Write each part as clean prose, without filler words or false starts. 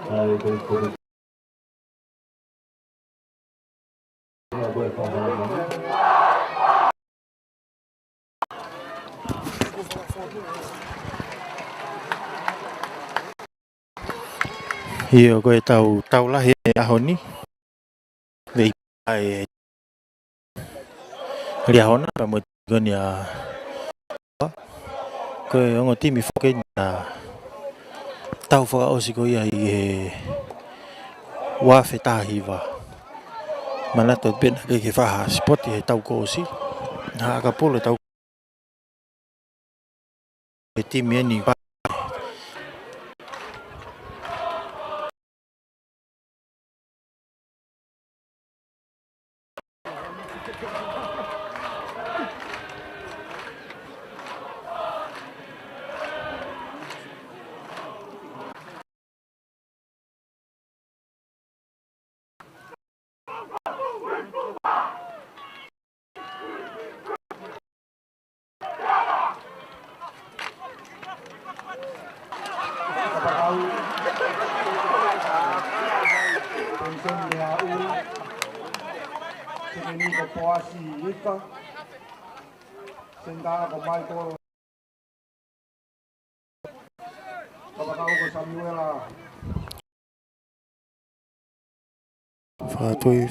Iyo koe tau lahi ahoni vei ai riahona pa mo gonia koe ongo timi foke na tau whaka osi ko ia i he wafe tahiwa manato pena ke whaha spoti he tau ko osi ha ka polo tau he timi eni Fatoi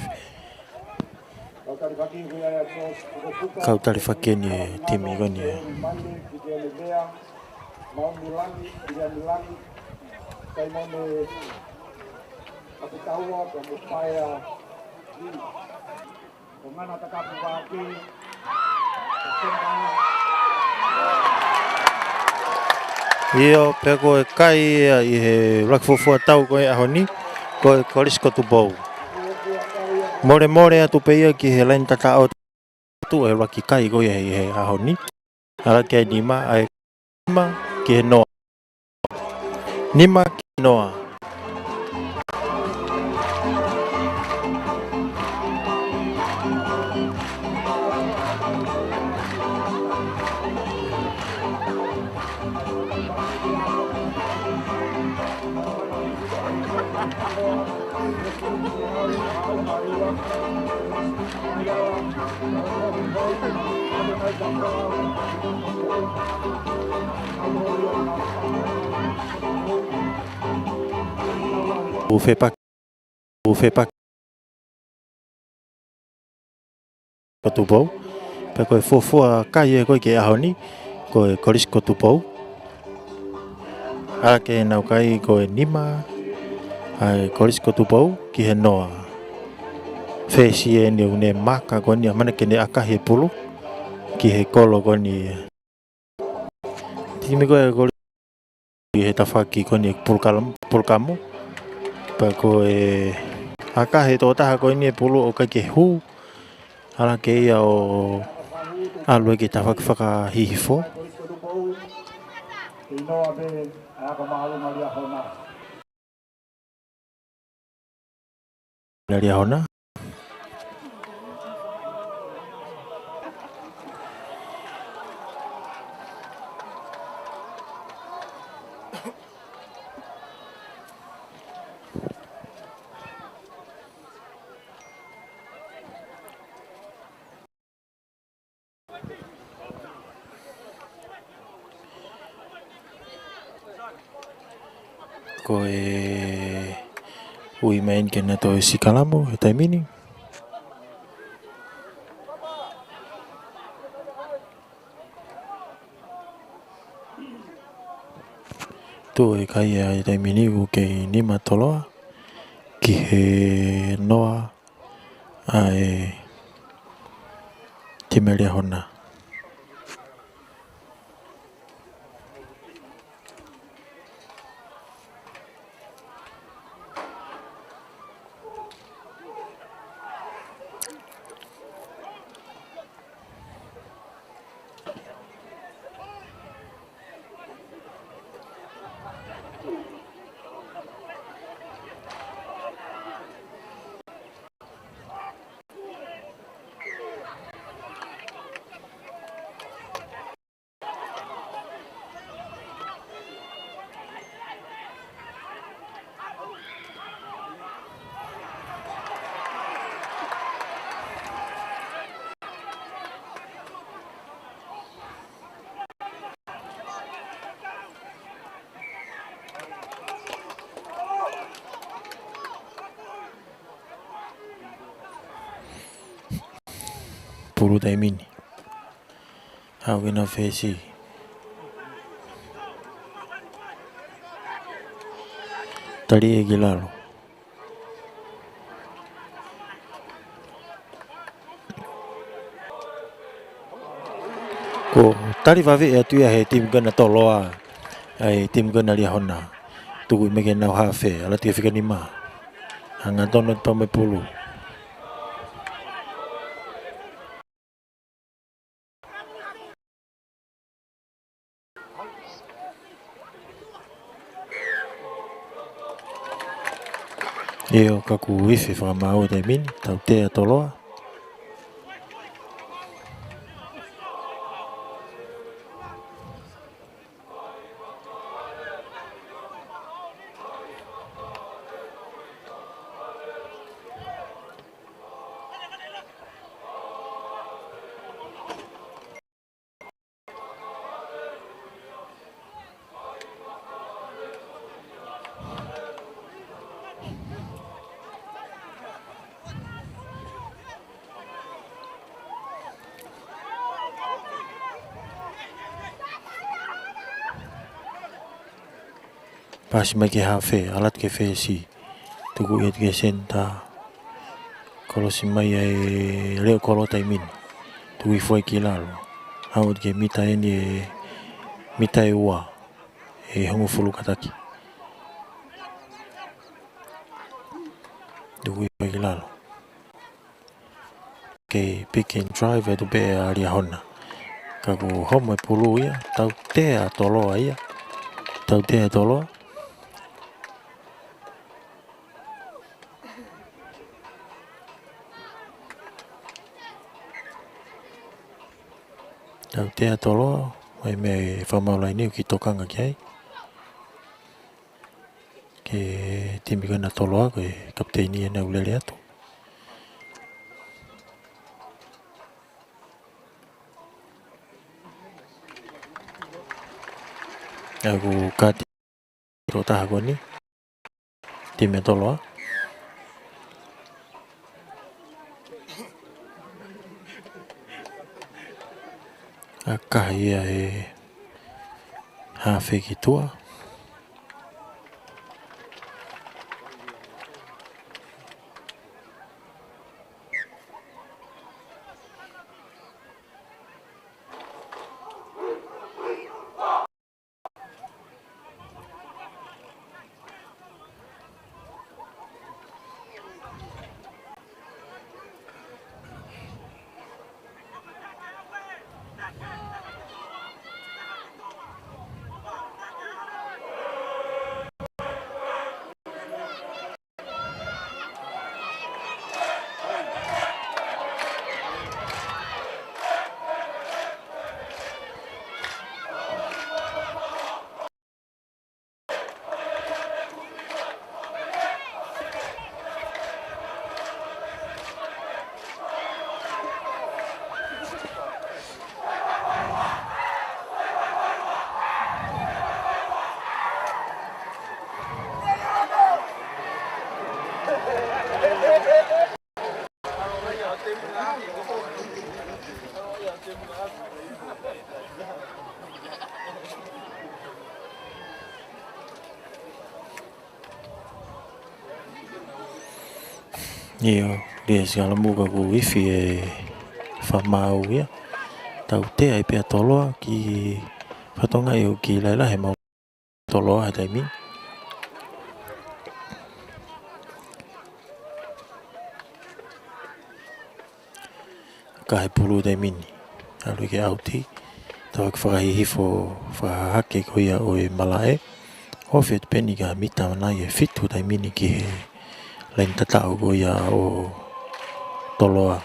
kau tali fakeni timi goni Iyo peko kai i he rakfofua tau koe ahoni koe korisko tu bou more atu peia ki he lain tata o tu e raki kai koe he ahoni ala ke nima ai nima ki he noa nima ki noa Ufe pak patubou pe koe fofua kai e koe ke ahoni koe korisko tupou ala ke nau kai koe nima ai korisko tupou ki he noa fesi e ni une maka koni mana ke ne akahi pulu ki he kolo koni timi koe he tawhaki koni pulkamu pa koe akahi tō taha koni e pulu o kai ke hu ala ke ia o alue ki tawhaki whakahihifo Ria hona koe ui main kena to sikalamu he taimini tu e kai e taimini u ke nima toloa ki he noa ai timeria hona puru tai mini hau kena fesi tali e gilalo ko tali vave e tuia he tim gana toloa ai tim gana lia hona tuku me ke nau hafe ala tia fika ni ma hanga tono pa me pulu eo kaku ife whakamau te mini tau te atoloa pasi mai ke hafe alat ke fesi tuku iat ke senta kalau si mai ai leo kolo tai min tuku i foi ki lalo hau ke mita eni mita e ua e hongo fulu kataki tuku i foi ki lalo ke pick and drive e tu pe aria hona kaku homo e pulu ia tau te a toloa ia tau te a toloa tau te a toloa mai me whamaulai niu ki tokanga ki ai ke timi kana toloa ko e kapteini e na ulele atu aku kati rota hagoni timi toloa akahi ia e hafe ki tua Io riesco alla muga ku wifi e whamau ia tau te ai pia toloa ki whatonga i o ki laila he mau toloa he taimi ka he pulu taimini alu ke auti tau ki whakahihifo whakahake ko ia o e malae hofet peni ka mita mana i e fitu taimini ki he lain tatau ko ia o toloa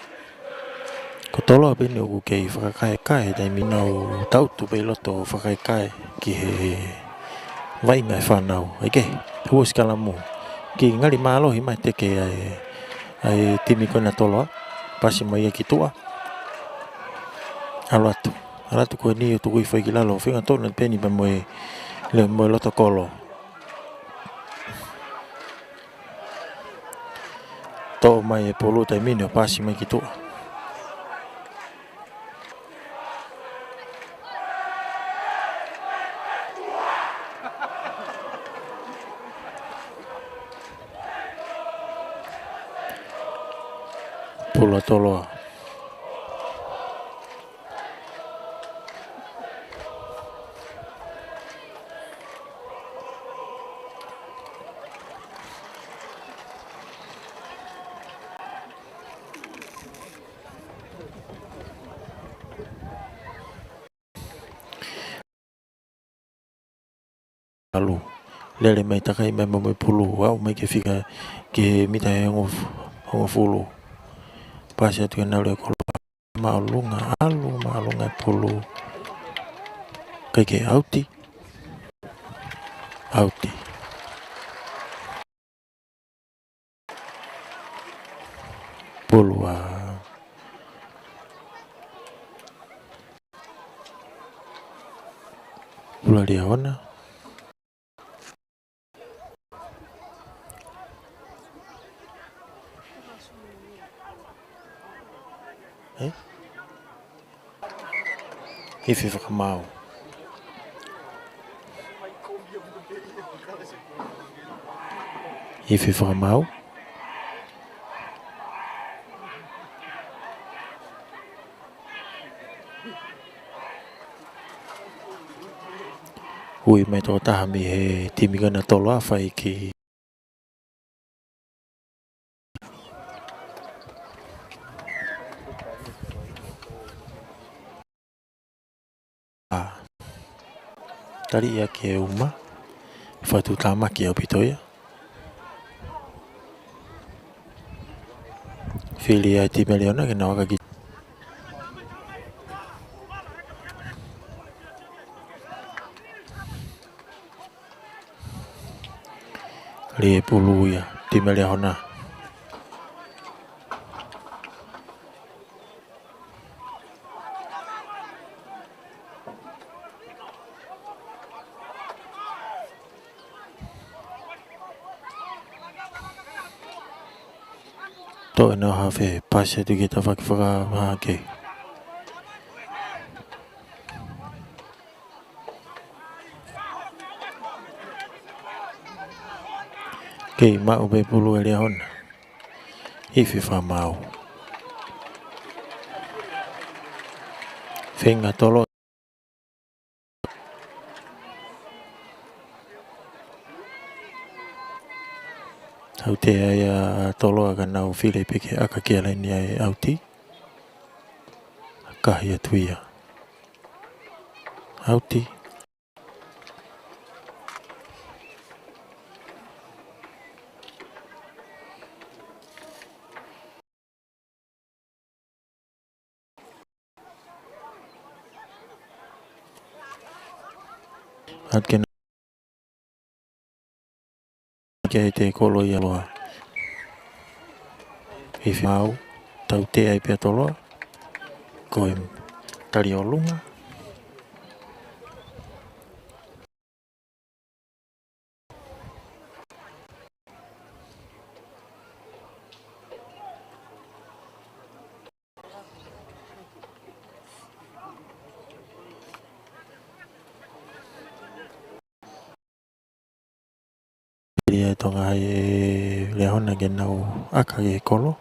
ko toloa peni o ku kei whakakae kae taimina o tautu pe loto whakae kae ki he vainga e whanau eke huos kala mo ki ngali malo hi mai teke ai timi kona toloa pasi mai ki tua alatu ko ni tu kui foi kilalo finga tona peni pa mo le mo loto kolo to mai e polo tai mino pasi mai ki tua pula tolo lalu lele mai takai mai mai pulu au mai ke fika ke mita ngo fulu pasya tu na le kolo malunga pulu ke auti pulu pula dia ona Ifi whakamau. Ifi whakamau. Ui mai tō tahami he timigana tolo a whai ki tari ia ki e uma whatu tāmaki au pitoia whili ai timeli ona ke nawaka ki li e pulu ia timeli ona to e no hawe pasya tu ki ta whaka maha ke kei mau be pulu e rea hona ifi whamau whenga tolo au te ai a tolo aga nau while peke aka kia laini ai auti kahi atuia auti at kena kia te kolo i aloha ifi mau tau te ai pia tolo koe tari o lunga ia tonga hai e leahona ke nau aka ke kolo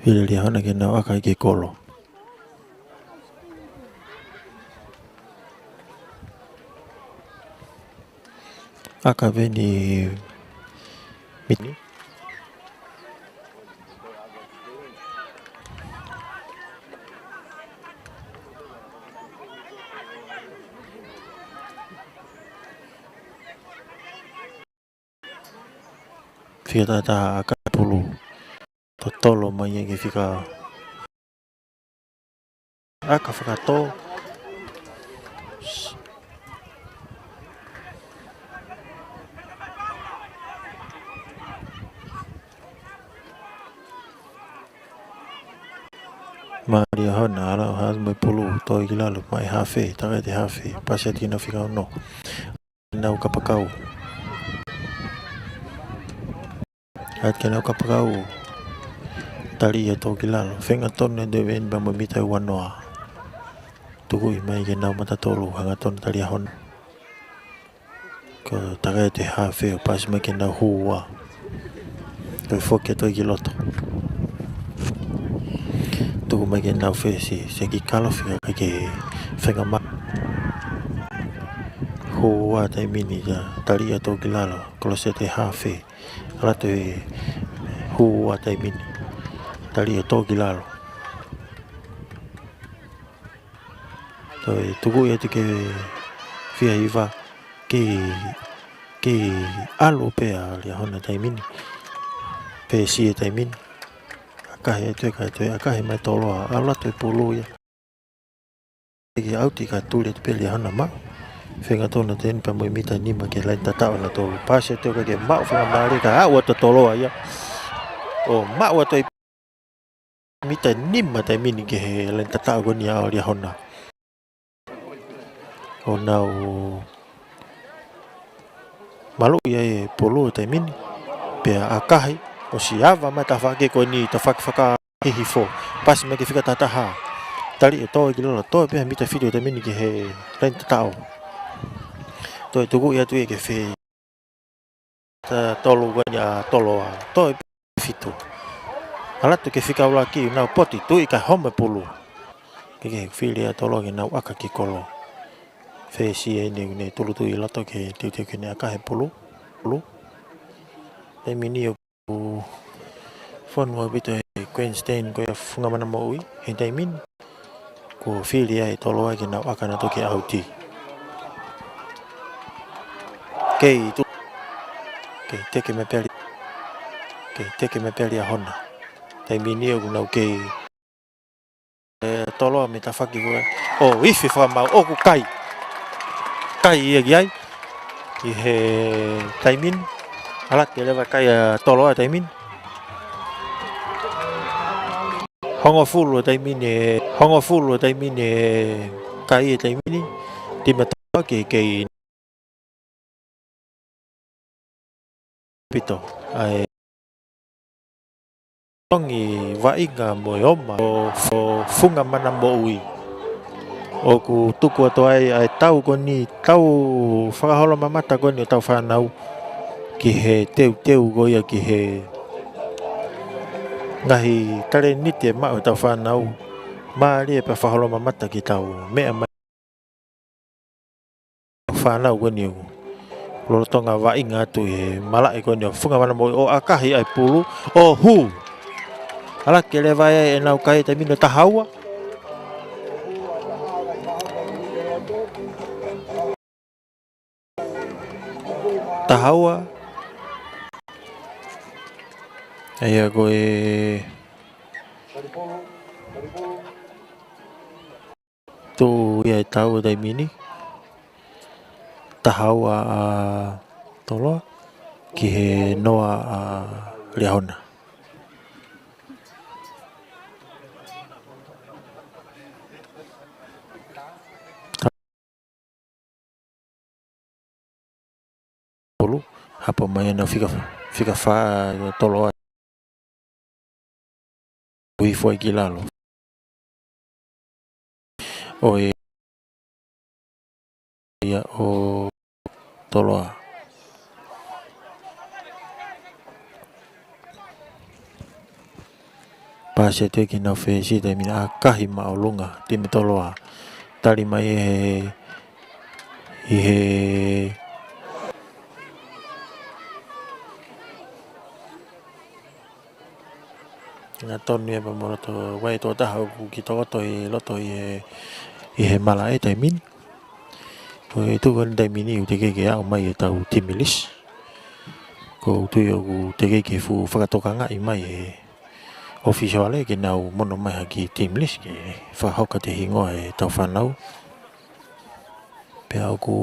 Ile leahona ke nau aka ke kolo aka veni mini whika tata aka pulu tolo mai e ke whika aka whakato Maria hona ala has mai pulu to gila lu mai hafe taka te hafe pasa tina fika no nau kapakau at ke nau kapakau tari to gila lu fenga ton de ven ba mita wanoa tuku mai ke nau mata tolu hanga ton tari hon ko taka te hafe pas mai ke nau huwa to foke to giloto tuku mai ke nau fe si se ki kalo fika ke fenga ma huwa tai mini ja tari to gila lu kalau se te hafe ala te huwa tai mini tari to gila lu to tuku ya ke fia iva ke alo pe a hona tai mini pe si tai mini ka he mai tolo ala te pulu ya ke auti ka tule te pele hana ma fenga tona ten pa mo mita ni ma ke la tata na tolo pase te ka ke ma fenga mari ka a wa to tolo ya o ma wa to mita ni ma tai mini ke la tata go ni a ri hona o na o malu ya e pulu tai mini pe a kai o si ava ma ta fa ke ko ni ta fa ka hi fo pas me ke fika tata ha tali to gilo to pe mita video tai mini ke he len tata o to tuku ya tu ke fe ta tolo ga ya tolo to fito ala tu ke fika ula ki na poti tu ka home pulu ke filia tolo ke na aka ki kolo fe si ni tulu tu ila to ke te ke ne aka he pulu e mini o fon wa bito Queenstein ko ya funga mana mo ui he tai min ko filia e tolo ke na aka na to ke auti ke tu ke te ke me peli a hona tai mini o na ke tolo me ta faki o ifi fa ma o ku kai e ai i he tai min ala ke leva kai tolo a tai min hongo fulu tai min kai e tai min ti me to ke pito ai tongi va inga mo oma o funga mana mo ui o ku tuku to ai tau ko ni tau fa hola mamata ko ni tau fa nau ki he teu go ya ki he ngahi tare ni te ma tau fa nau ma ri pe fa hola mamata ki tau me ma fa nau ko ni lo tonga va inga tu e mala e ko ni funga mana mo o akahi ai pulu o hu ala ke le vai e nau kai te mino tahawa ai go e tu ya tau dai mini tahawa tolo ki he noa leona pulu hapa mai na fica fa tolo ui foi gilalo o ya o tolo pase te ki na fe si te mina kahi ma o lunga ti me tolo tari mai he nga tonu e pa mora to wai to ta hau ki to loto i he mala e tai min ko tu kon dai mini u te ke au mai e tau timilis ko tu yo te ke fu fa to ka nga i mai e official ke nau mono mai ki timilis ke fa hoka te hingo e tau fa nau pe au ku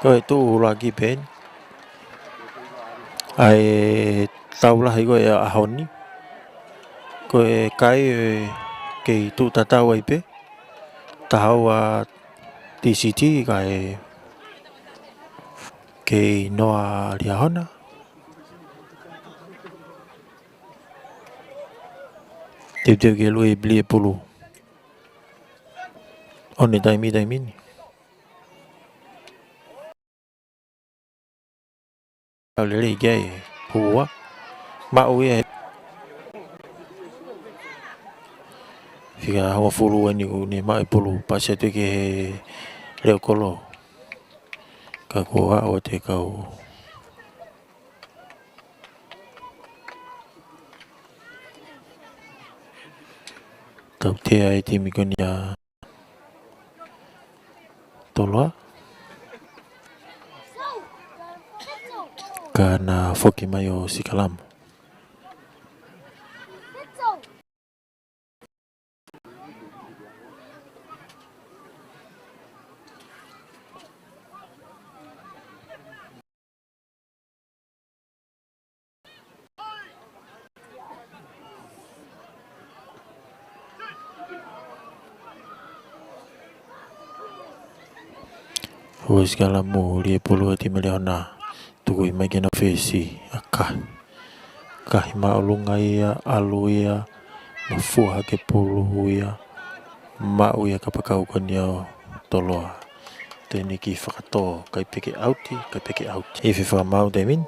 Ko tu lagi pen. Ai tau lah ko a honi. Ko kai ke tu tatau ai pe. Tahau a TCT kai ke noa riahona. Teu ke lui beli pulu. Oni taimi ni. Au le gai hua. Mau ia Fica hawa fulu ani ko ni mai pulu pase te ke leo kolo. Ka ko o te kau. Tau te ai te mikoni a toloa. Ka na foki mai o Sikalamu. O Sikalamu lie pulu te meleona. Tuku i mai kena fesi aka. Kahi maolunga ia, alu ia, mafua ke pulu ia. Mau ia kapakau kani o toloa. Tēnei ki whakatoa, kai peke auti, kai peke auti. E whewhamau te min.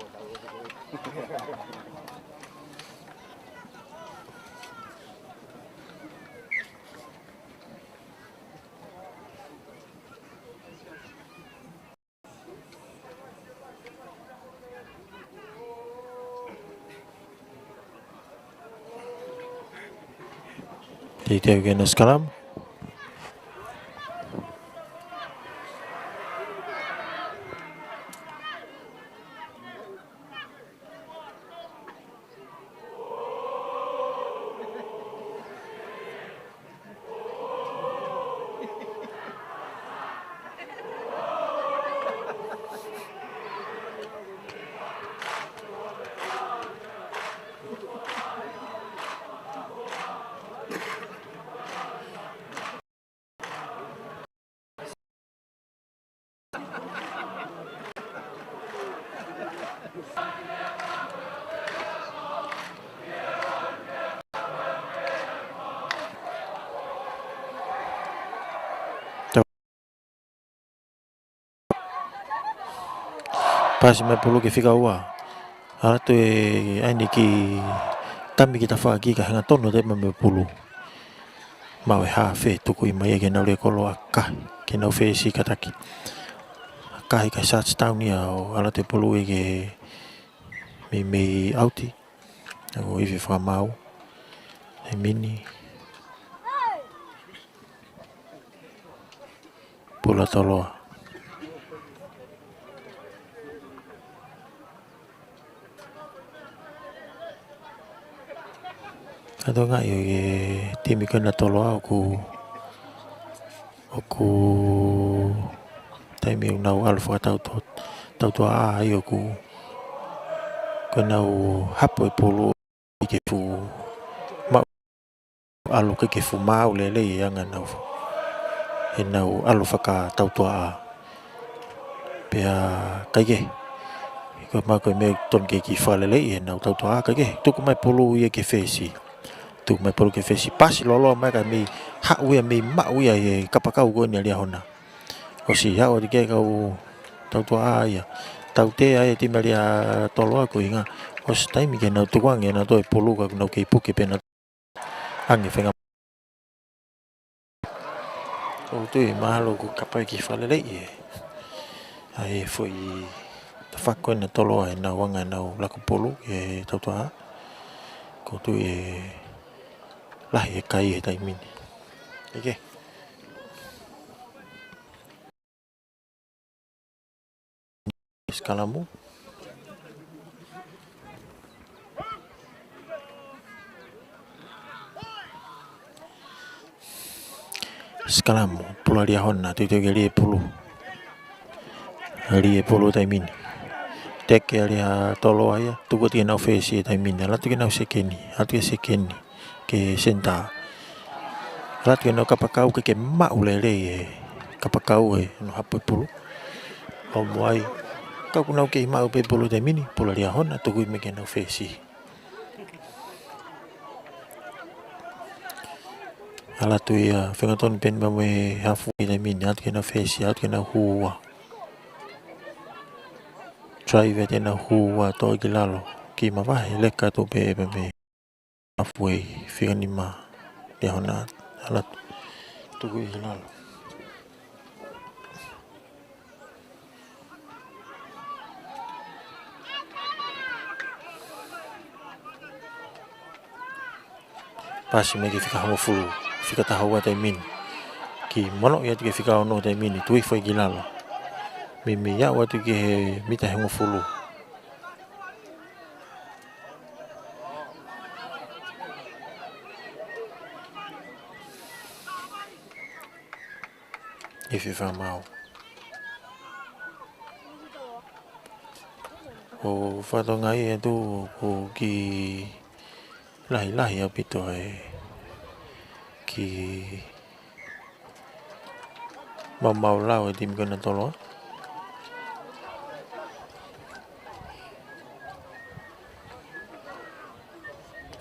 Te teo kena Sikalamu. Pasi mai pulu ke whika ua. Ara tu e aini ki tami ki ta whaki ka hanga tono te mai pulu. Mau e hawhi tuku i mai e ke nau le kolo a kahi. Ke nau whesi kataki. Kahi ka Churchtown ia o ara te pulu e ke me auti. O iwi whamau. E mini. Pula toloa. Kato nga yo e timi kena toloa oku taimi o nau alfa tau toa a ai oku nau hapo e pulu i ke fu ma alu ke fu mau lele i anga nau e nau alu whaka tau toa a pia kaike ko ma ko me ton ke ki whalele i nau tau toa a kaike tuku mai pulu i ke fesi tu mai pulu ke fesi pasi lolo mai ka mi ha uia mi ma uia e kapakau ko ni alia hona o si ha o ke kau tau toa a ia tau te ai ti maria tolo ko inga o si taimi ke nau tuang e na to e pulu ka nau ke puke pena ange whenga o tu e mahalo ko kapai ki whalele i ai foi ta whako e na tolo e na wanga nau lako pulu e tau toa ko tu e lahi e kai e taimini eke Sikalamu Sikalamu pula lia hona tu te geli e pulu ali e polo taimini teke ali a tolo ai tuku tia nau fesi e taimini ala tuke nau sekeni atu ke sekeni ke senta ala tuke nau kapakau ke mau lele e kapakau e no hapu polo o moai kau nau ke mau pe polo taimini polo ali a hona tuku me ke nau fesi ala tu ia whengaton pen ma me hafu i taimini atu ke nau fesi atu ke nau hua drive te na hua to ki lalo ki mawahe leka to pe me halfway whingani ma te hona ala tuku i lalo pasi me ki whika hongo fulu whika tahaua te mini ki mono ia te whika ono te mini tui whai ki lalo mi ia watu ki he mita hongo fulu e whiwha mau o whatonga i e tu o ki lahi au pito e ki mau lau e timi kona tolo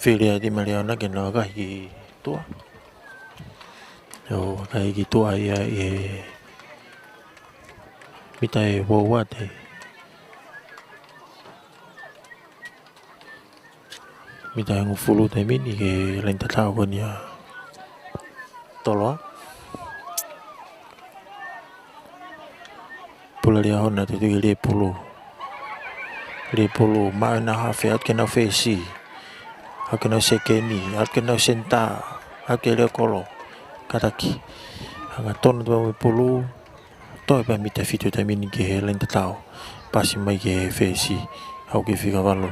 whiria di mariana ke nā kahi tua o kahi ki tua ia e mita e waua te mita e ngufulu te mini ke lenta tau koni a toloa pula lia hona te tuki le pulu maa na hawhi at ke nau whesi at ke nau sekeni at ke nau senta at ke leo kolo kataki hanga tonu tua me pulu toi pa mita fitu te mini ke he lenta tau pasi mai ke he whesi hau ke whika walo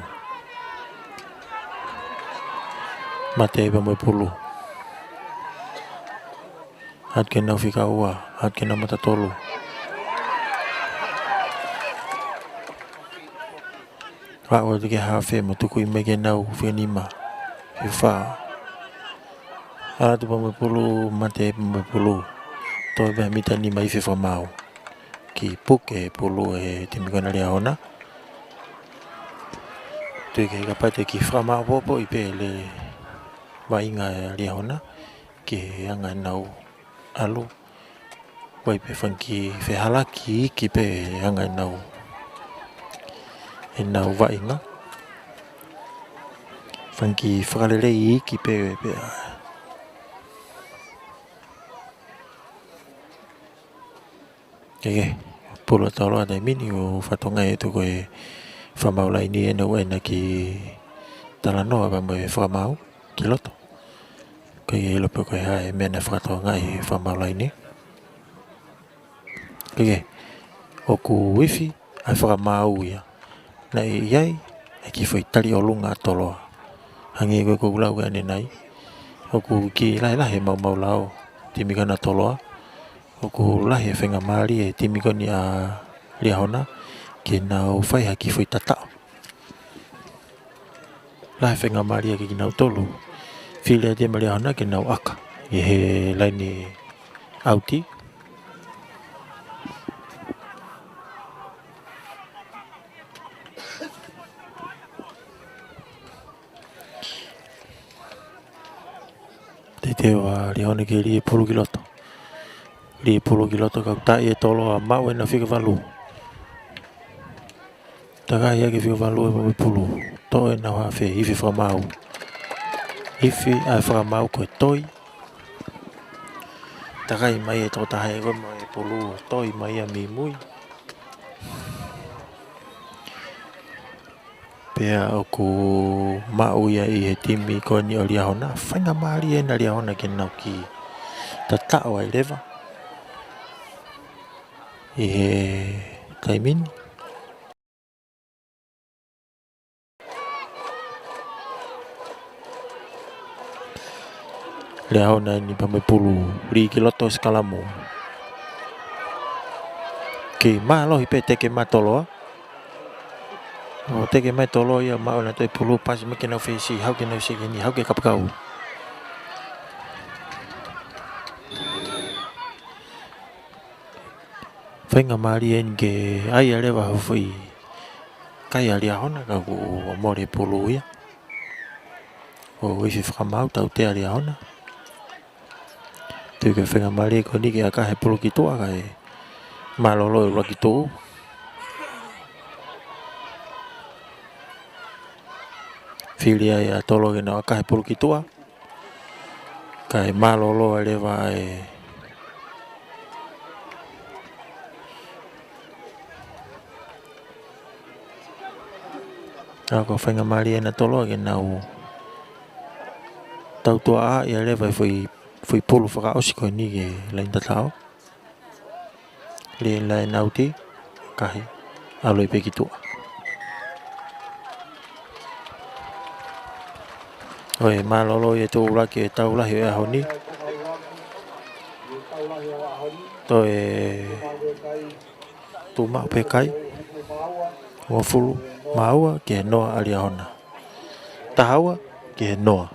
mate pa me pulu at ke nau whika ua at ke nau mata tolu Wao te ke hawhi ma tuku i me ke nau whenima i wha ala tu pa me pulu mate pa me pulu toi pa mita ni mai whiwha mau ki puke pulu e te mikona rea hona tui ke kapai te ki wha mau popo i pe le wainga rea hona ki anga nau alu wai pe whanki whehalaki ki pe anga nau e nau wainga whanki whakalelei ki pe pe Keke, polo talo ada mini o whatonga e tuko e whamaulai ni e nau ena ki talanoa pa mo e whamau ki loto. Keke e lopo koe hae mena whatonga e whamaulai ni. Keke, o ku wifi ai whamau ia. Na e iai, e ki whai tali o lunga toloa. Hangi e koe kukulau ka ane nai. O ku ki lai lahe mau lao timikana toloa. O ku lahi e whenga maari e timikoni a lia hona ke nau whai haki whai tatao. Lahi whenga maari e ki nau tolu. While e te lia hona ke nau aka. E he laini auti. Te te wa lia hona ke lia pulu ki loto. Li pulu ki loto kau tai e tolo a mau e na whika walu. Taka ia ki whika walu e mawe pulu. To e na hawhi hiwi whamau. Hiwi ai whamau koe toi. Taka i mai e tō taha e koe mawe pulu. Toi mai a mi mui. Pea o ku mau ia i he timi koe ni o lia hona. Whainga maari e na lia hona ke nau ki. Ta tao ai lewa. I he taimini. Lea hona ni pa me pulu. Ri ki loto skalamu. ke malo i pe te ke matolo o te ke matolo ia ma ona te pulu pas me ke na fesi hau ke na se ke ni hau ke kapkau Whainga maari en ke ai ale wa hawhi kai alia hona ka ku o more pulu ia o wifi whakamau tau te alia hona tu ke whainga maari ko ni ke a ka he pulu ki tua ka e malolo ula ki tō whiri ai a tolo ke na a ka he pulu ki tua ka e malolo ale wa e ako whainga maari en a tolo ke na u tau tua a i ale wa whi pulu whakaosi ko ni ke lain tatao le lai nauti kahi aloi pe ki tua Oe malolo e tō ura ke tau lahi e ahoni to e tū mau pe kai o fulu maua ke noa alia hona tahaua ke noa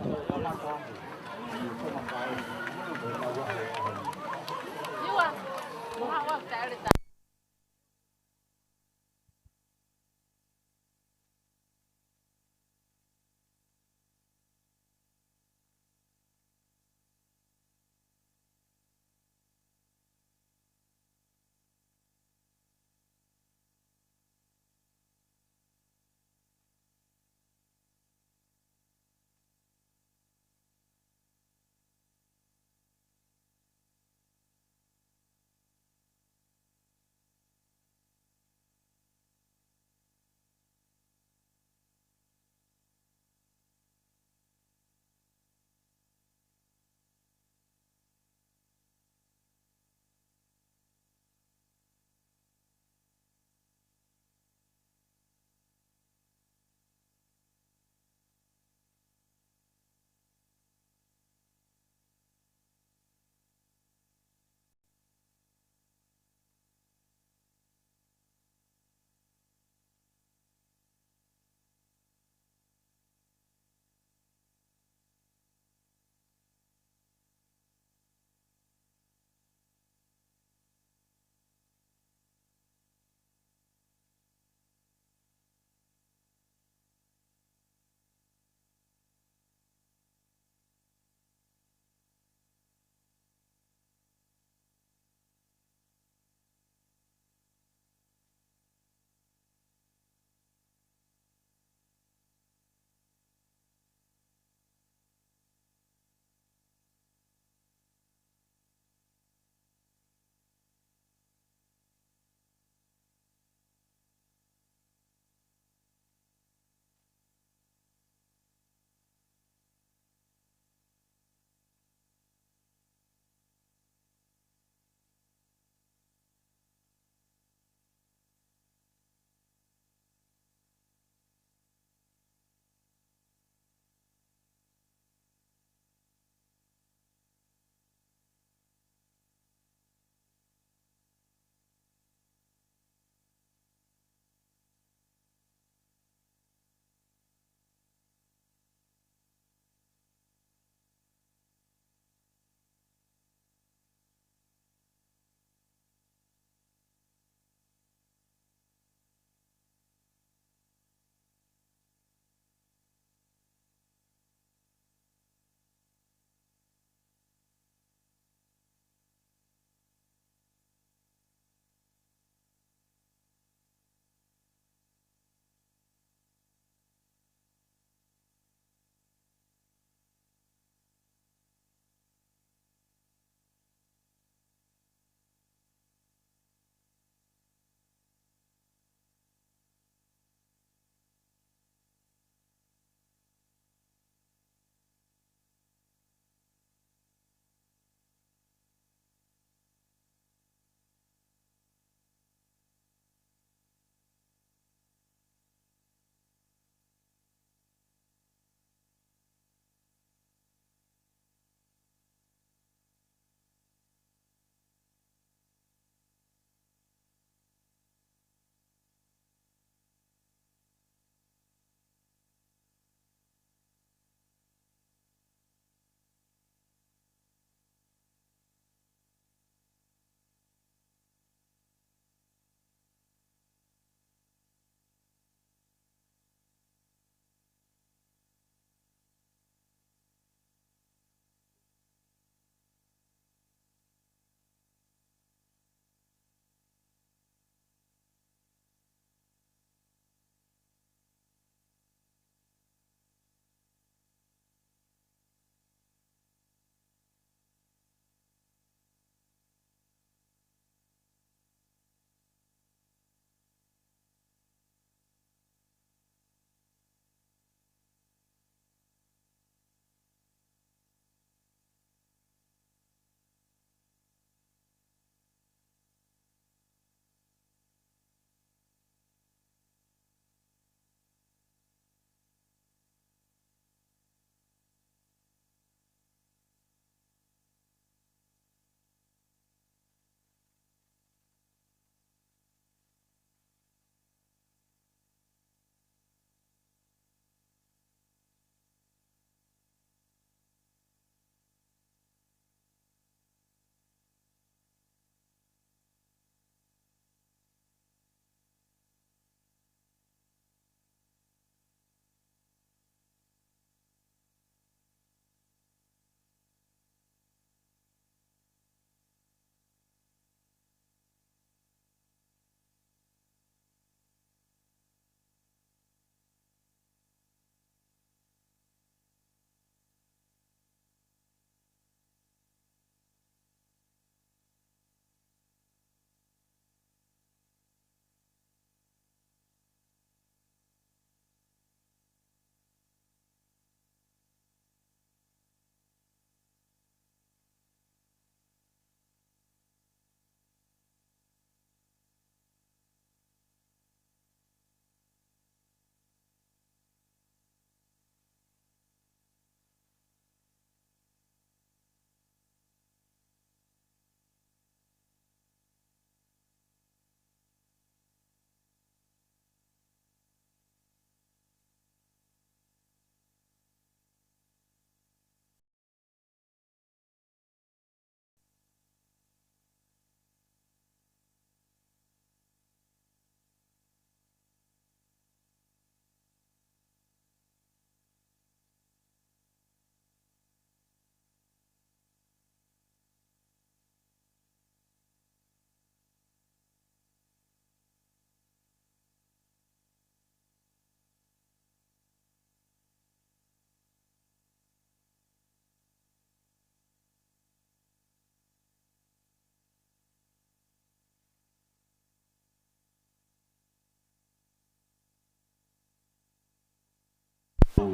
tu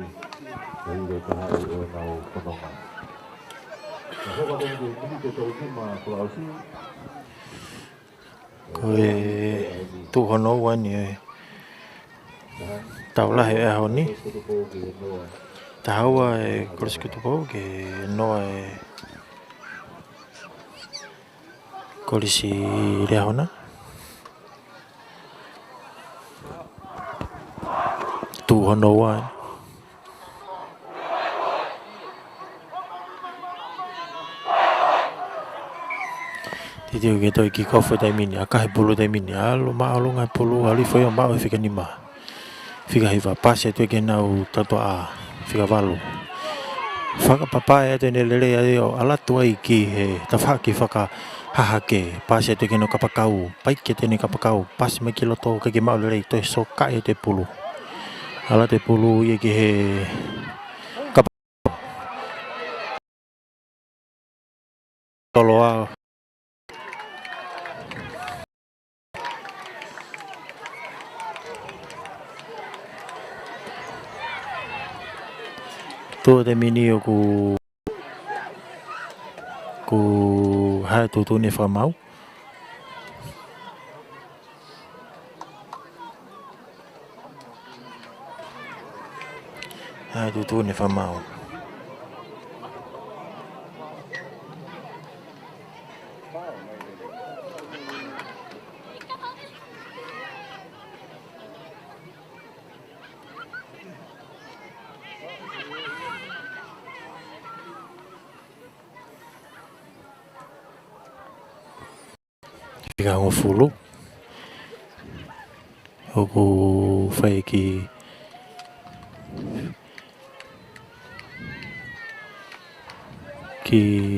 hono wani tau la he honi tawa koris que tu po que no kolisi le hona tu hono wani Titio que toi ki kofu dai mini aka he pulu dai mini alo ma alo ngai pulu ali foi ma o fika nima fika hiva pase tu que nau tato a fika valu faka papa e te lele ai o ala tu ai ki he tafa ki faka haha ke pase tu que no kapakau pai ke te ni kapakau pas me ki loto ke ma lele to so ka e te pulu ala te pulu ye ki he toloa tu te mini o ku ha tu ni fa mau ha tu ni fa mau fika o fulu o ku fai ki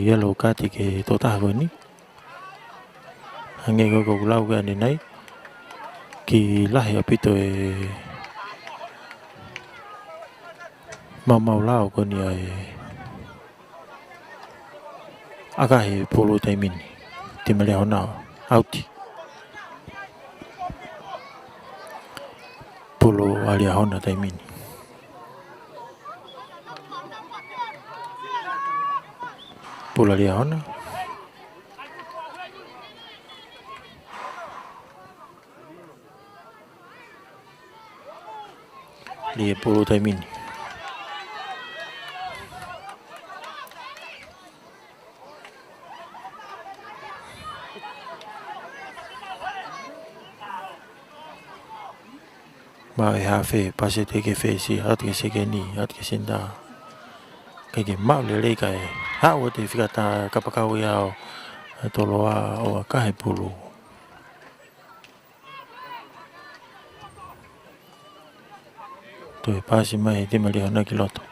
yellow kati ke tota ko ni hange ko lau ga ni nai ki lahi apito e mau lau ko ni ai aka he pulu tai mini timale hona auti pulu alia hona tai mini pulu alia hona dia pulu tai mini ma e hafe pase te ke fe si at ke se ke ni at ke sinda ke mau le kai ha o te fika ta kapakau ya o toloa o ka he pulu to e pasi mai te mali hona ki loto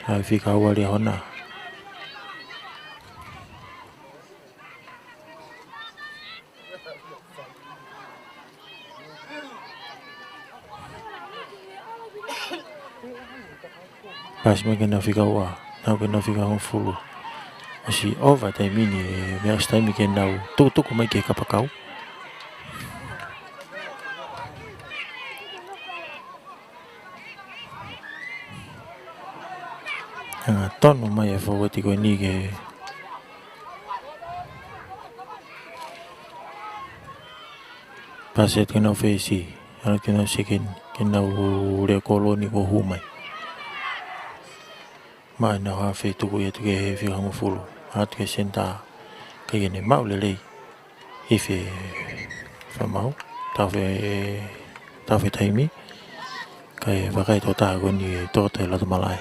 ai fika o ali hona pas me que na fika wa na que na fika un fulu si ova tai mini me asta mi que na tu como que kapakau tono mai e fogo ti ko ni ke paset que no fezi ala que no se que na le koloni ko humai ma na ha fe tu ko ye tu ke fi ha fulu at ke senta ke ne mau le e fe fa mau ta fe taimi kai va kai to ta ko ni to te la to malai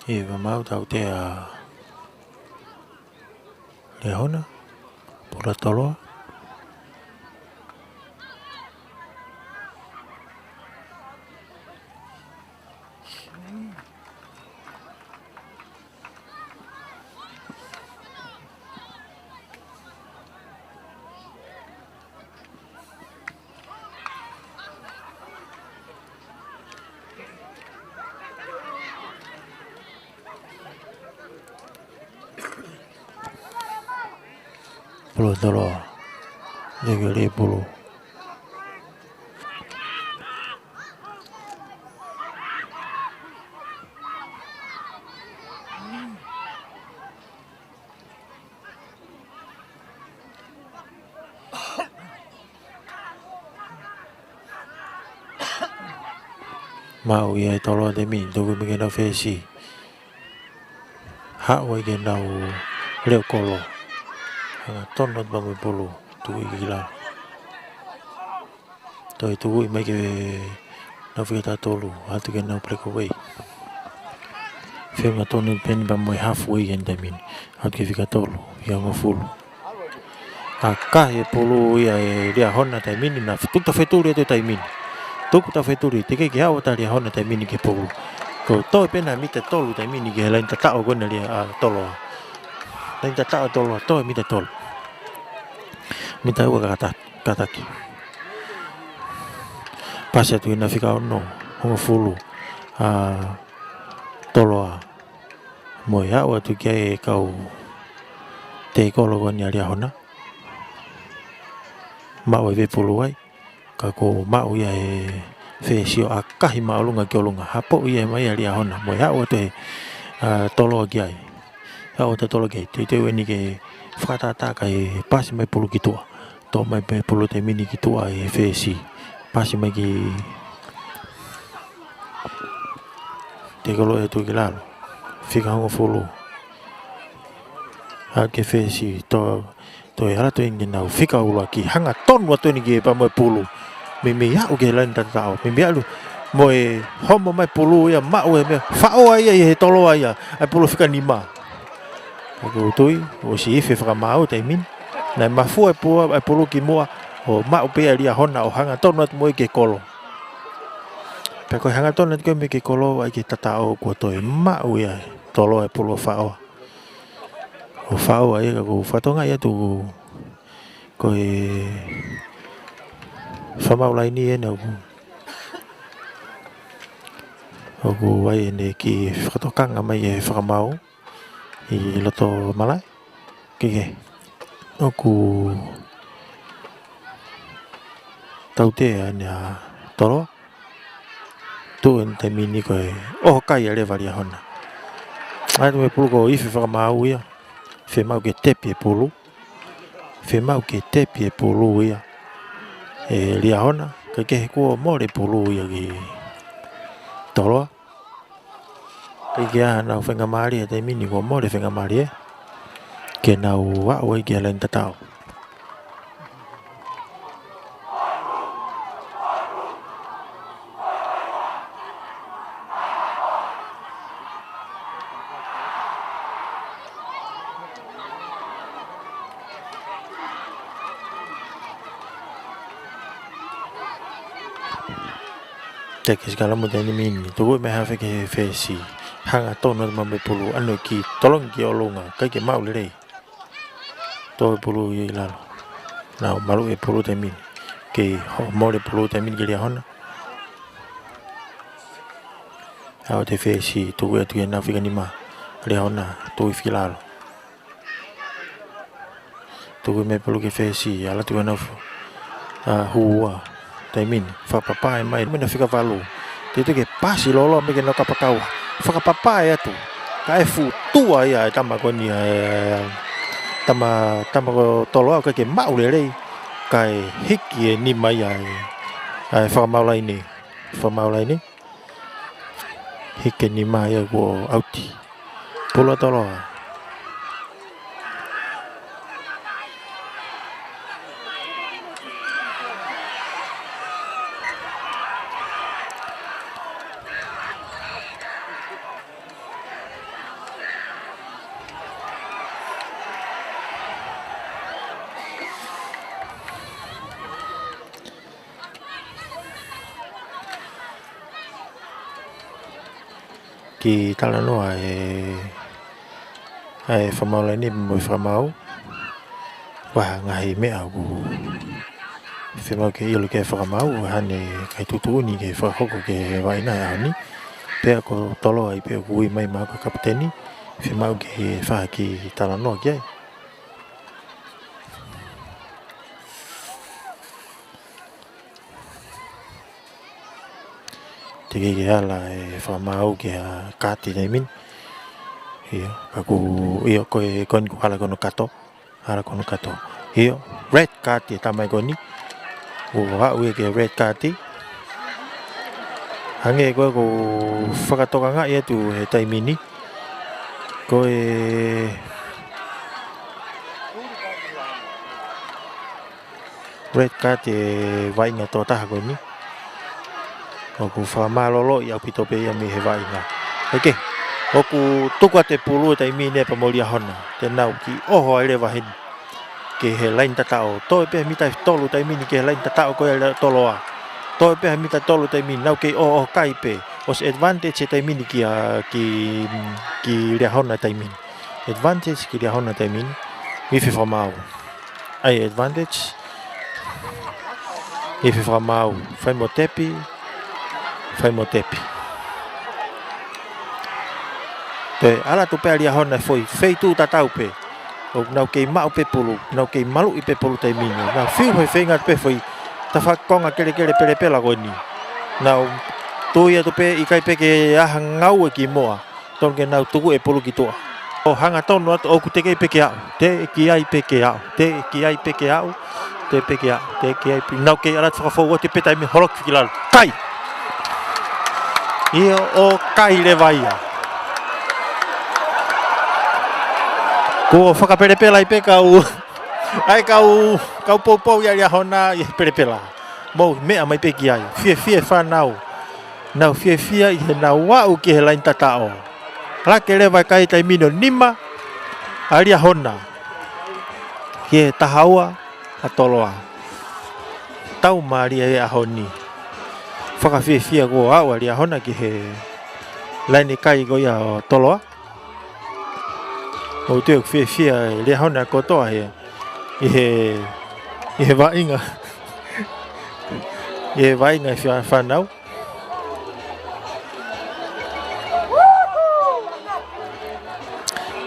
Eva mau tau te Leona pula tolo Degele pulu mau ia tolo de min tuku mi kena fesi ha wa kena leo kolo tonot ba mi pulu tuku gila toi tuku mai ke na fita tolu hatu kena pleko wei Fema tonu pen ba moi halfway en damin hatu ke fika tolu yang full Aka e pulu ia e ria hona tai mini na tuta feturi te tai mini. Tuku ta feturi te ke hawa ta ria hona tai mini ke pulu. Ko to pena mite tolu tai mini ke lain ta tao gona ria tolo. Lain ta tao tolo to mite tolo. Mita ua kataki. Pasha tu ina fika ono hongo fulu tolo moi hawa tu ke kau te kolo gona ria hona. Mau e pulu ai ka ko mau ia e fesio akahi maulunga ke olunga hapo ia mai ali hona mo ya o te tolo ki ai ha o te tolo ki te weni ke fata ka e pasi mai pulu ki tua to mai pe pulu te mini ki tua e fesi pasi mai ki te kolo e tu ki lalo fika hongo fulu ha ke fesi to e hala to ingi nau fika ula ki hanga ton wa to ni ke pa mo pulu me ya o ke lan ta tao me ya lu mo e homo mai pulu ya ma o me fa o ai e tolo ai ai pulu fika ni ma ko toi o si fe fra ma o te min na ma fu e pulu ki mo o ma o pe ali hona o hanga ton wa mo ke kolo pe ko hanga ton ke me ke kolo ai ke tatao ko to e ma o ya tolo e pulu fa o fa o ai ko fa tonga ya tu ko e fa mau lai ni e na ko ai ne ki fa to kanga mai e fa mau i loto malai ke ku tau te ania tolo tu en te mini ko o kai ale varia hona ai me pulu ko i fa mau ia fe mau ke te pe pulu fe mau ke te pe pulu ia e lia hona ke ko mo le pulu ia ki tolo ke ana fenga mari te mini ko mo le fenga mari ke na wa o ke len tatao te ke skala mo te mini to me ha fe ke fesi hanga tono ma me pulu ano ki tolong ki olunga ke mau le to pulu i la na malu e pulu te mini ke mo le pulu te mini ke lia hona au te fesi tu e tu na fika ni ma lia hona tu i filalo tu me pulu ke fesi ala tu na hua te mini fa papai mai me na fika valu te ke pasi lolo me ke no kapakau fa papai atu ka e fu tua ia tama ko ni tama ko tolo ke mau le kai hiki ni mai ai fa mau lai ni hiki ni mai ko auti pula tolo ki talanoa whamau lai ni mo whamau wa ngai mea ku whamau ke ilu ke whamau hane kai tutu ni ke whahoko ke waina ni pea ko tolo ai pea kui mai ma ko kapiteni whamau ke whaha ki talanoa ki ai te ke ala whamau ke kati nei min iyo aku iyo koe kon ku hala kono kato iyo red kati tamai koni wa we ke red kati hange ko whakatoka nga ia tu he taimini koe red kati wainga tō taha koni oku whamalolo i au pitope ia mi he wainga eke oku tuka te pulu tai mi ne pa molia hona te nau ki oho ai lewa hen ke he lain tatao toi pe mi tai tolu tai mi ke lain tatao ko ele toloa toi pe mi tai tolu tai mi nau ke o kai pe os advantage tai mi ki le hona tai mi advantage ki le hona tai mi mi fi famau ai advantage mi fi famau fai mo tepi te ala tu pe alia hona foi fei tu tatau pe o nau ke mau pe pulu nau ke malu i pe pulu tai minyo na fiu hoi fenga pe foi ta fa konga kele pele pela goni nau tu ia tu pe i kai pe ke aha ngau ki moa ton ke nau tuku e pulu ki toa o hanga tonu atu o ku te ke pe ke au te ki ai pe ke au te ki ai pe ke au te pe ke au te ki ai pe nau ke ala fa fo te pe tai mi holok fikilal kai io o kai le vaia ko whakaperepela i pe kau ai kau poupou ia lia hona i perepela mo mea mai pe ki ai fie whanau nau fie i he nau wau ki he lain tatao rake le vai kai tai mino nima a lia hona ki he tahaua a toloa tau maria e ahoni whakawhia ko au a lia hona ki he laini kai ko ia o toloa o te whia lia hona ko toa he i he wainga i he wainga whanau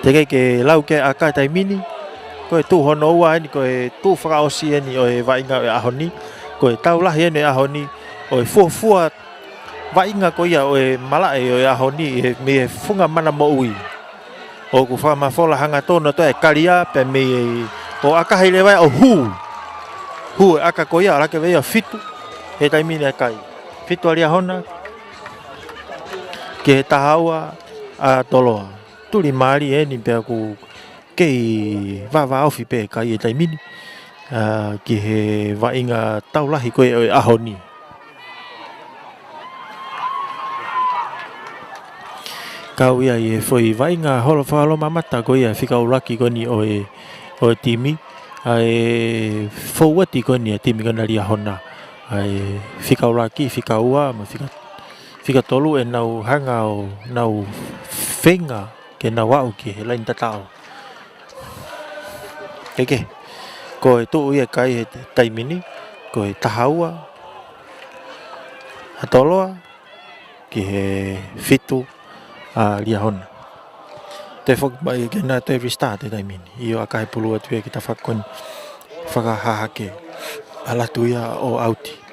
te kei ke lau ke a kai tai mini ko e tū hono ua ni ko e tū whakaosi ni o he wainga e ahoni ko e tau lahi ni ahoni o e fuafua wainga ko ia o e malae o e ahoni me e funga mana mo ui o ku whamafola hanga tono to e karia pe me o aka heile vai o hu aka ko ia rake vea fitu he taimini a kai fitu alia hona ke tahaua a toloa tuli maari ni pe ku kei vava ofi pe kai e taimini ki he wainga taulahi ko e ahoni kau ia e foi wainga holo whalo mamata ko ia whika uraki ko ni o e timi ai fowati ko ni timi ko na lia hona ai whika uraki whika ua ma whika tolu e nau hanga o nau whenga ke nau au ki he lain tatao keke ko e tuu ia kai he taimini ko e tahaua hatoloa ki he fitu a lia hona te fok mai ke na te restart te taimini io akai pulu atu e kita fakon whakahahake ala tuia o auti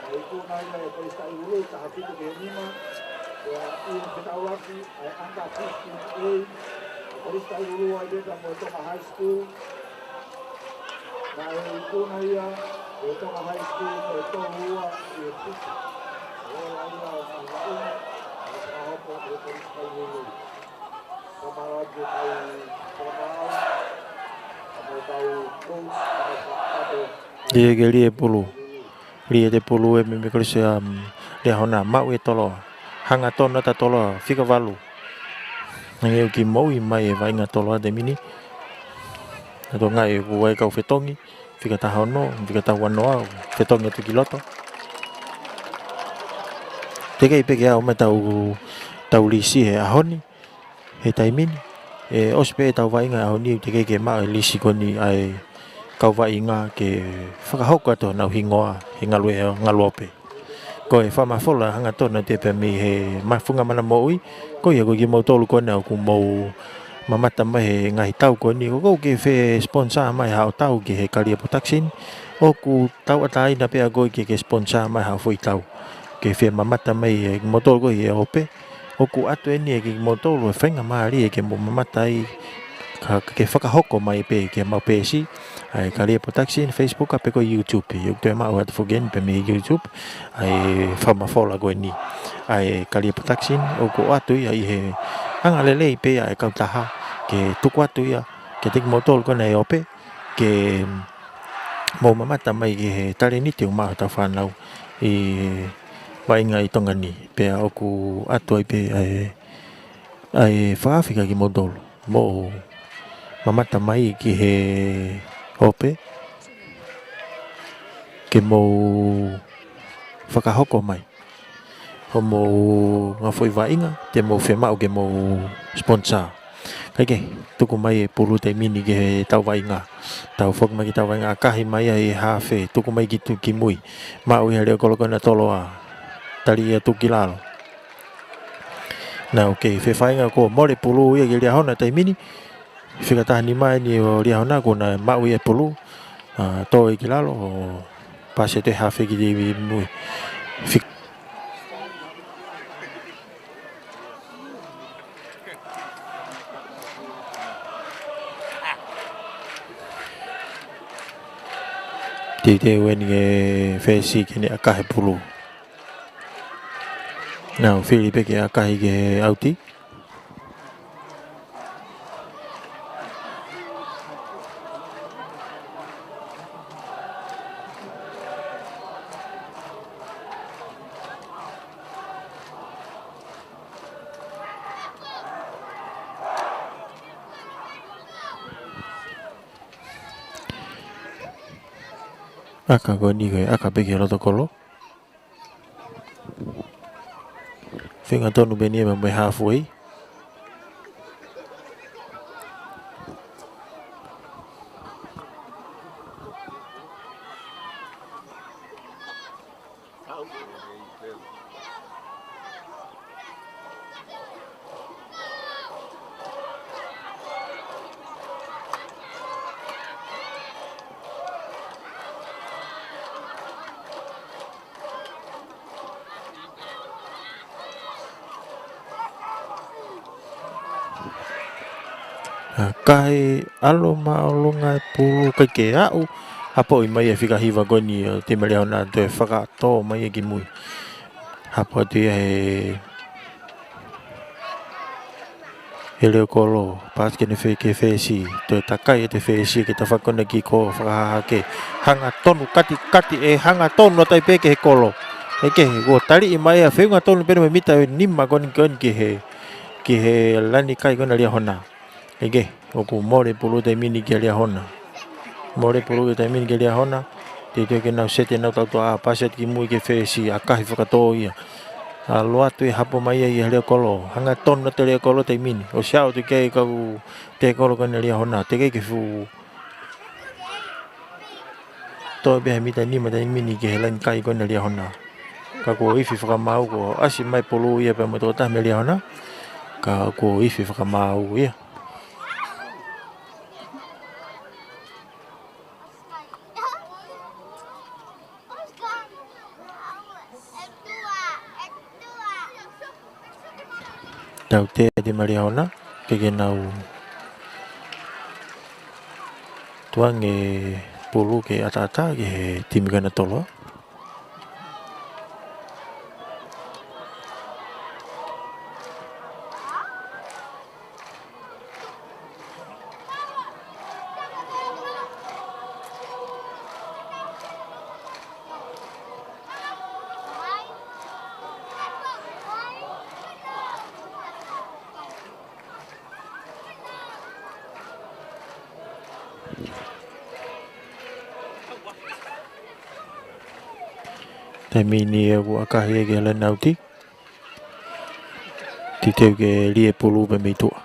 itu naik polisi dulu tahap itu lima ya ini kita lagi angka 58 polisi dulu ada dalam untuk high school nah itu naik ya untuk high school itu dua itu dia geli pulu. Lia te pulu e me kolise lia hona mau e tolo hanga tona ta tolo fika valu ngai ki mau I mai e vai nga tolo de mini to ngai ko e ka fetongi fika ta hono fika ta wanoa fetongi tu kiloto te kai pe kia o me tau lisi e ahoni he taimini e ospe tau vai nga ahoni te kai ke ma lisi koni ai kau vai nga ke whakahoko ato nau hingoa he ngaluope ko e whamafola hanga tona te pe mi he mafunga mana moui ko ia ko ki mau tolu kone au ku mau mamata mai he ngai tau koni ko ke fe sponsor mai hao tau ki he Kalia Protection o ku tau atai na pe agoi ke sponsor mai hao foi tau ke fe mamata mai he mau tolu ko ia ope o ku atu eni ke mau tolu whenga maari ke mau mamata ai ke whakahoko mai pe ke mau pesi ai Kalia Protection Facebook ape ko YouTube yo te mau at fogen pe me YouTube ai fama fola go ni ai Kalia Protection o ko atu ia he anga lele pe ai ka taha ke tuku atu ia ke tik motor ko nei ope ke mo mamata mai ke he tare ni te ma ta whanau vai ngai tonga ni pe o ku atu ai pe ai whaafika ki motor mo mamata mai ki he ope ke mo whakahoko mai ho mo nga foi vainga te mo whema o ke mo sponsor kai ke tuku mai e puru te mini ke tau vainga tau whok mai ki tau vainga kahi mai e hawhe tuku mai ki tu ki mui ma ui hale o koloko na toloa tali e tuki lalo na ok whe whainga ko more puru ia ki lia hona te mini whikataha ni mai ni o lia hona ko na ma ui e puru to e ki lalo o pase te hawhe ki te mui te weni e whesi ki ne akahe pulu nau Filipe ke akahe ke auti aka ko ni ke aka pe ke roto kolo whenga tonu beni e mai halfway kai alo ma olunga pulu kai ke au hapo I mai e whika hiwa goni o te mele ona te whakato mai e ki mui hapo te he leo kolo paske ne ke whesi te takai e te whesi ke ta whakona ki ko whakahaha ke hanga tonu kati e hanga tonu tai pe ke he kolo e ke o tari I mai e whenga tonu pere me mita nima goni ki he lani kai gona lia hona ege oku more pulu te mini ke lia hona more pulu te mini ke lia hona te ke nau sete nau tau a paset ki mui ke whesi a kahi whakatō ia a loa tu e hapo mai e lea kolo hanga tonu te lea kolo te mini o siao te kei kau te kolo kone lia hona te kei ke fu to beha mita nima te mini ke he lani kai kone lia hona ka ko ifi whakamau ko asi mai pulu ia pe mo tōtah me lia hona ka ko ifi whakamau ia tau te de Maria ona ke nau tuang e pulu ke ata ke timi kana tolo te mini e ku akahi e ke le nauti. Ti teu ke lie pulu pe mitua.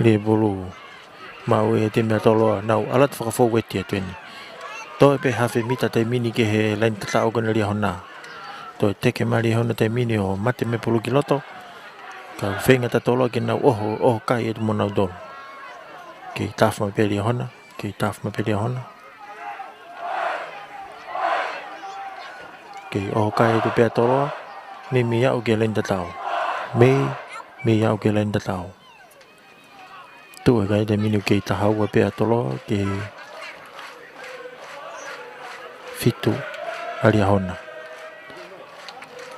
Lie pulu. Mau e te mea toloa. Nau alat whakafo weti a tueni. Toi pe hawhi mita te mini ke he lain tata o kana lia hona. Toi teke mari hona te mini o mate me pulu ki loto. Ka whenga ta toloa ke nau oho kai e mo nau dolo. Ke taf ma pe lia hona. Ke taf ma pe lia hona. Ke oho kai e tu pe toloa. Mi au ke lain tata o. Mi au ke lain tata o. Tu e kai te mini ke tahau pe toloa ke fitu alia hona.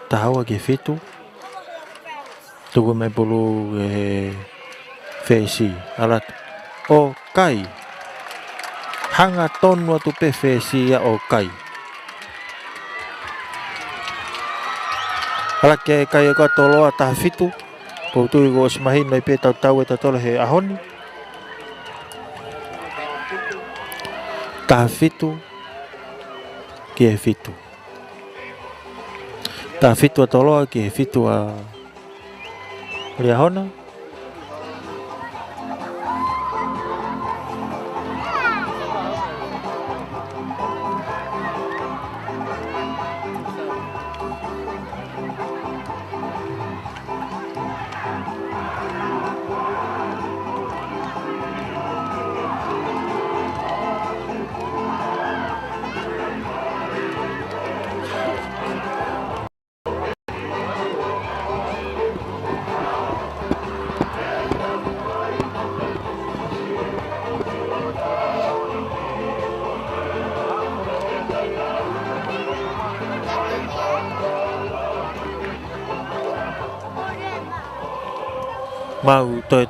Tahawa ke fitu. Tuku mai pulu e fesi alat. O kai. Hanga tonu atu pe fesi ya o kai. Alat ke kai e ka toloa taha fitu. Poutu i ko smahin mai pe tau e tatola he ahoni. Taha fitu. Ke fitu. Taha fitu a toloa ke fitu a lia hona. Mau toi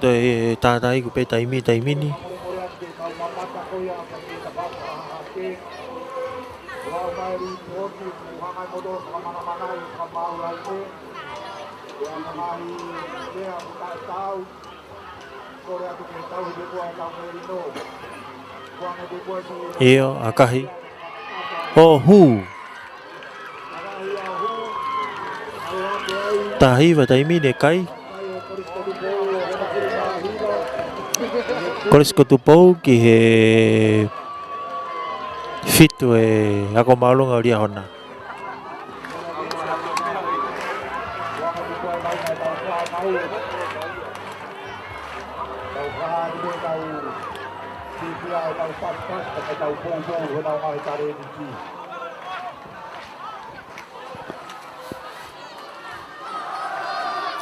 tātai ku pe taimini. Io akahi. Oh hu. Tahiwa taimini kai. Koles ko tupou ki he fitu e ako maulunga lia hona.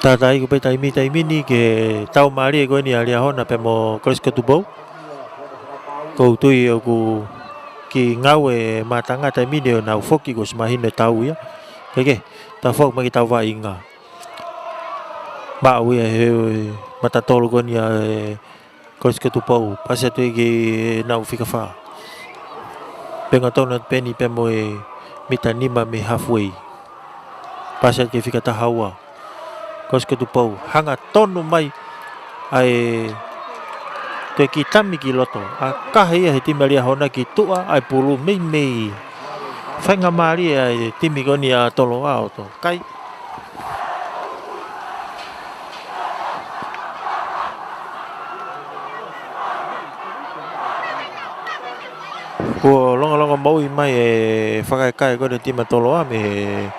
Tātai ku pe taimini ke tau mari e koe ni alia hona pe mo koles ko tupou. Kou tui o ku ki ngau e matanga taimini o nau foki ko smahine tau ia. Keke, ta fok maki tau wa inga. Mau ia he matatolo ko ni koles ko tupou. Pasi atu e ki nau fika wha. Penga tona peni pe mo e mita nima me halfway. Pasi atu ke fika tahaua. Koles ko tupou. Hanga tonu mai ai te ki tami ki loto. A kahi e he timi alia hona ki tua ai pulu mei. Whainga maari e timi koni a tolo ao to. Kai. Ko longa maui mai e whakaikai ko te tima tolo a me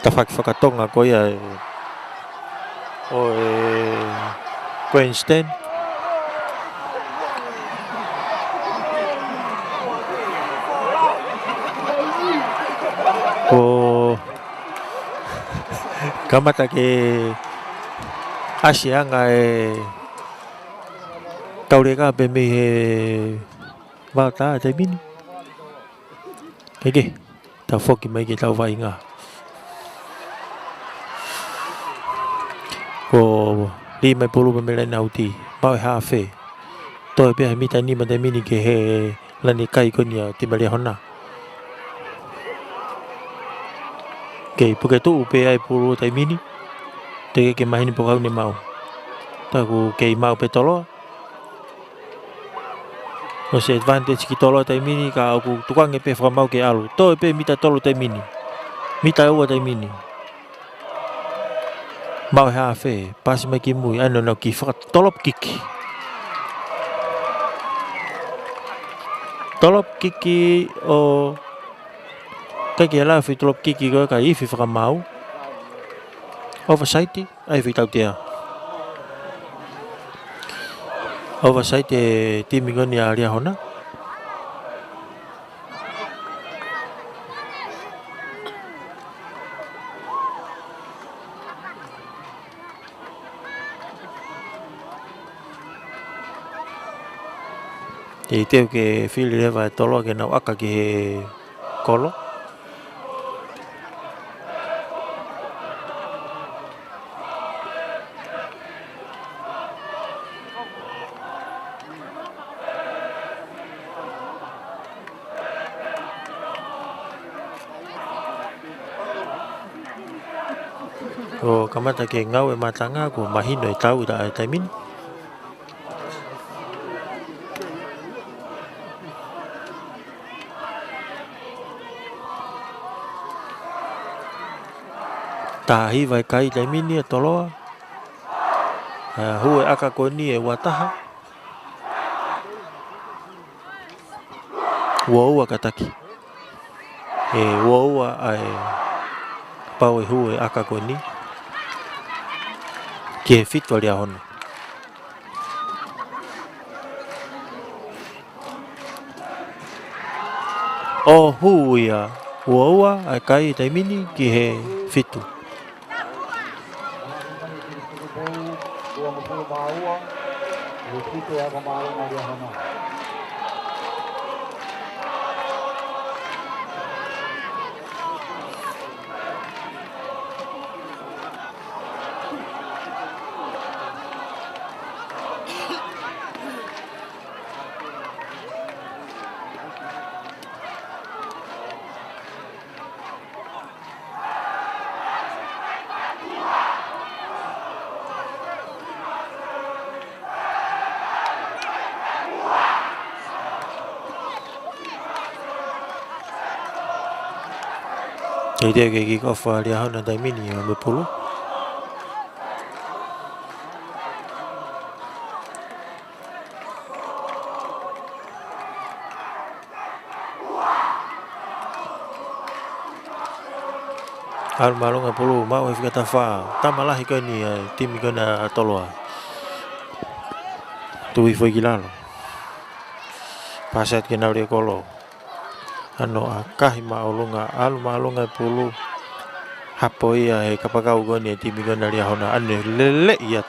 ta whakatonga ko ia o Queenstown. Ko kamata ke asianga e kaureka pe me he vata te mini. Keke, ta foki mai ke tau vai nga. Ko li mai pulu pe mele nauti, mau e hafe. Toi pe mita ni te mini ke he lani kai ko nia ti mele hona. Kei puke tu upe ai pulu tai mini. Te ke mahini pokau ni mau. Taku kei mau pe tolo. O se advantage ki tolo tai mini ka aku tukang e pe whamau ke alu. To e pe mita tolo tai mini. Mita ua tai mini. Mau he hawhe, pasi mai ki mui, ano nau ki whakatolop kiki. Tolop kiki o... Kai ki ala whi tolop kiki koe ka iwi whakamau. Oversight, ai whi tau tea. Oversight e timi ngoni a ria hona. E teo ke whili rewa e tolo ke nau aka ki he kolo. O kamata ke ngau e matanga ko mahino e tau da e taimin. Tahi vai kai taimini e toloa. Hue aka ko ni e wataha. Uaua kataki. E uaua ai pau e hue aka ko ni. Ke fit wali ahona. O huia. Uaua ai kai taimini ki he fitu. Jadi ke kick off dia hona taimini o me pulu. Al malunga pulu mau e fika fa. Tamalah ko ni tim ko na toloa. Tu foi gilalo. Pasat ke na kolo. Ano akahi maulunga al malunga pulu hapoia e kapakau goni ti migona ria hona ane lele iat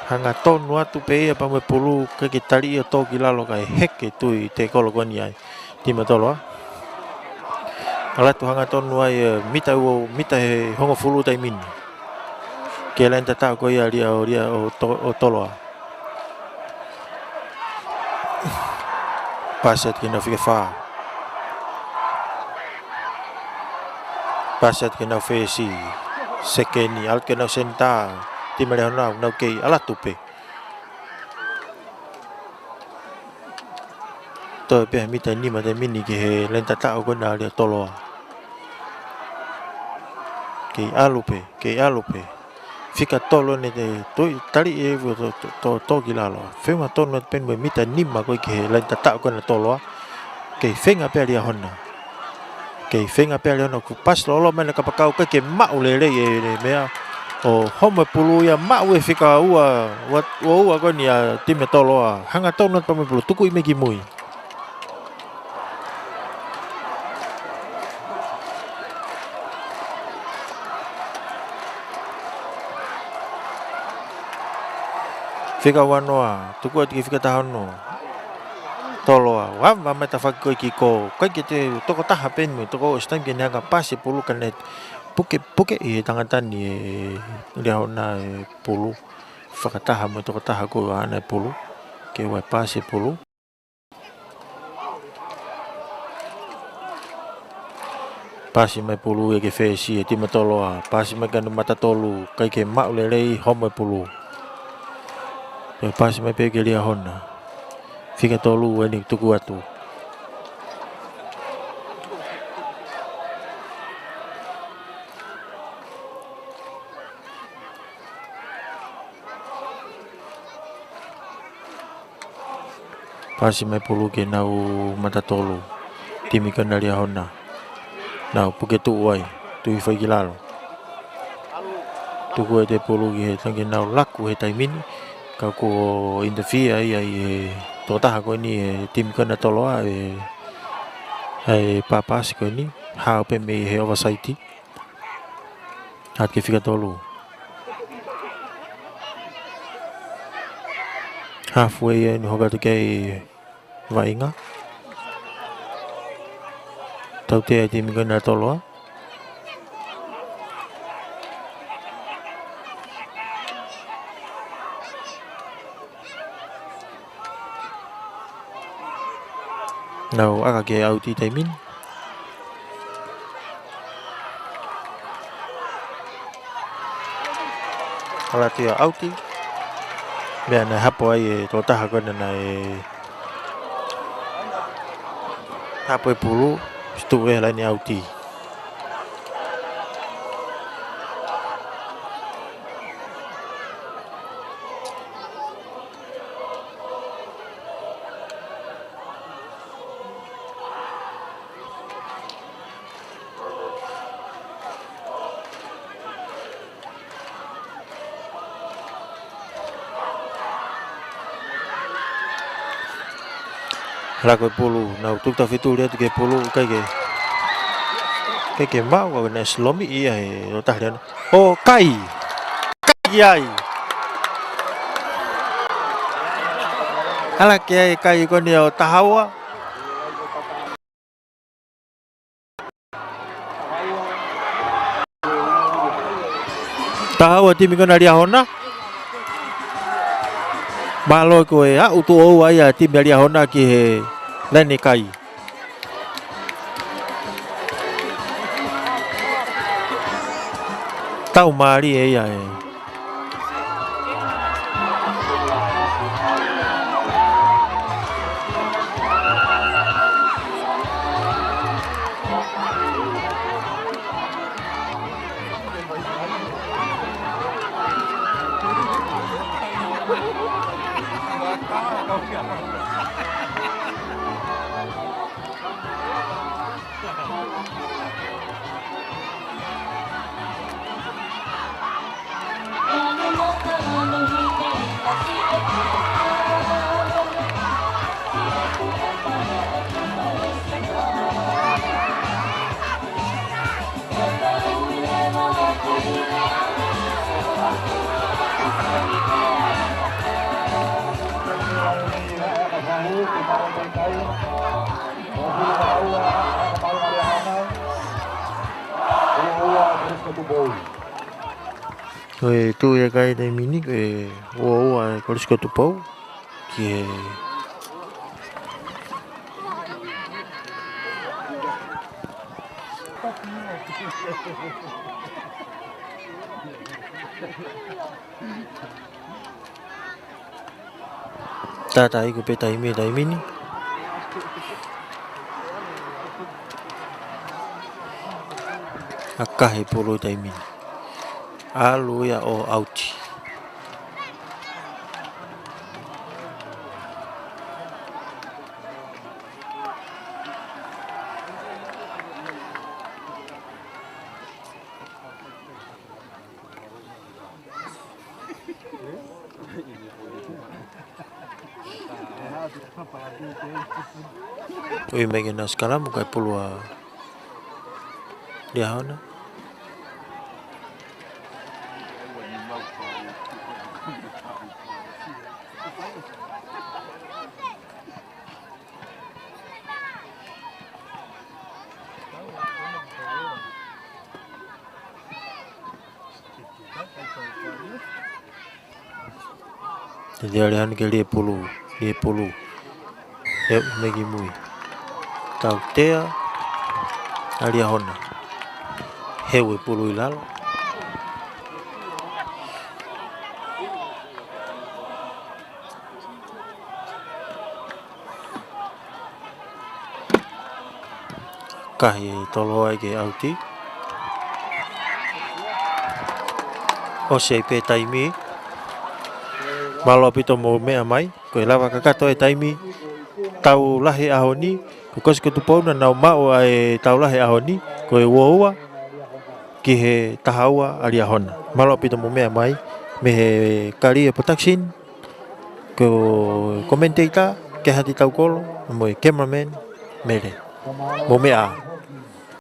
hanga tonu atu pe apa me pulu ke kitali e to kilalo kai heke tu te kolo goni ai ti matolo ala tu hanga tonu ai mita he hongo fulu tai min ke len tata ko ia ria o tolo paset ke na fika fa pasat ke na fesi sekeni al ke na senta ti mare na ke ala tupe to pe mita ni mate mini ke lenta ta ko na le tolo ke alupe fika tolo ne de to tali e to gilalo fe ma tono pen me mita ni ma ko ke lenta ta ko na tolo ke fenga pe dia hona ke fenga pele no ku pas lolo mena kapakau ke mau lele e mea o home pulu ya mau e fika ua ko ni a time tolo hanga tono pa me pulu tuku ime ki mui fika wanoa tuku ati fika tahono tolo wa mata fakko ki ko ke te toko taha pen mo toko stam ke naga pasi pulu kanet puke e tangatan ni dia na pulu fakataha mo toko taha ko ana pulu ke wa pasi pulu pasi mai pulu ke fesi ti matoloa pasi mai kan mata tolu kai ke mau lelei homo pulu pasi mai pe ke lia hona fica tolu ni tuku atu pasi mai pulu ke nau mata tolu timi kan lia hona nau puke tu wai tu fai gilalo tu ko te pulu ke tangi nau laku he tai mini ka ko interfere ai to ta ko ni tim kan toloa ai papas ko ni ha pe me he oversight hat ke fica tolu halfway ni hoga te vainga tau te tim kan toloa nau aka ke au ti taimin ala ti au ti be na hapo ai to ta ko na hapo pulu stu e la ni au ti la ko pulu nau tu ta fitu dia ke pulu ke mau ko na slomi ia to ta dia oh kai ai ala ke kai ko dia tahawa timi ko na dia hona malo ko e utu o ai ti belia hona ki he leni kai tau mari e ai tu ya kai dai mini ke o ko risko tu pau que ta iku pe dai mini akahi pulu dai mini alu ya o auti Oi megen na skala mo kay pulwa dia hona jadi alihan ke dia pulu megi mui tau tea alia hona heu e pulu i lalo. Kahi e tolo ai ke auti. O sei pe taimi. Malo pito mo mea mai. Ko e lava kakato e taimi. Tau lahi ahoni. Ko kosi ko tupona nau mao ai tau lahi ahoni. Ko e ua ki he tahaua ali ahona. Malo pito mo mea mai. Me he career protection. Ko commentator. Ke hati tau kolo. Mo e cameraman. Mere. Mo mea.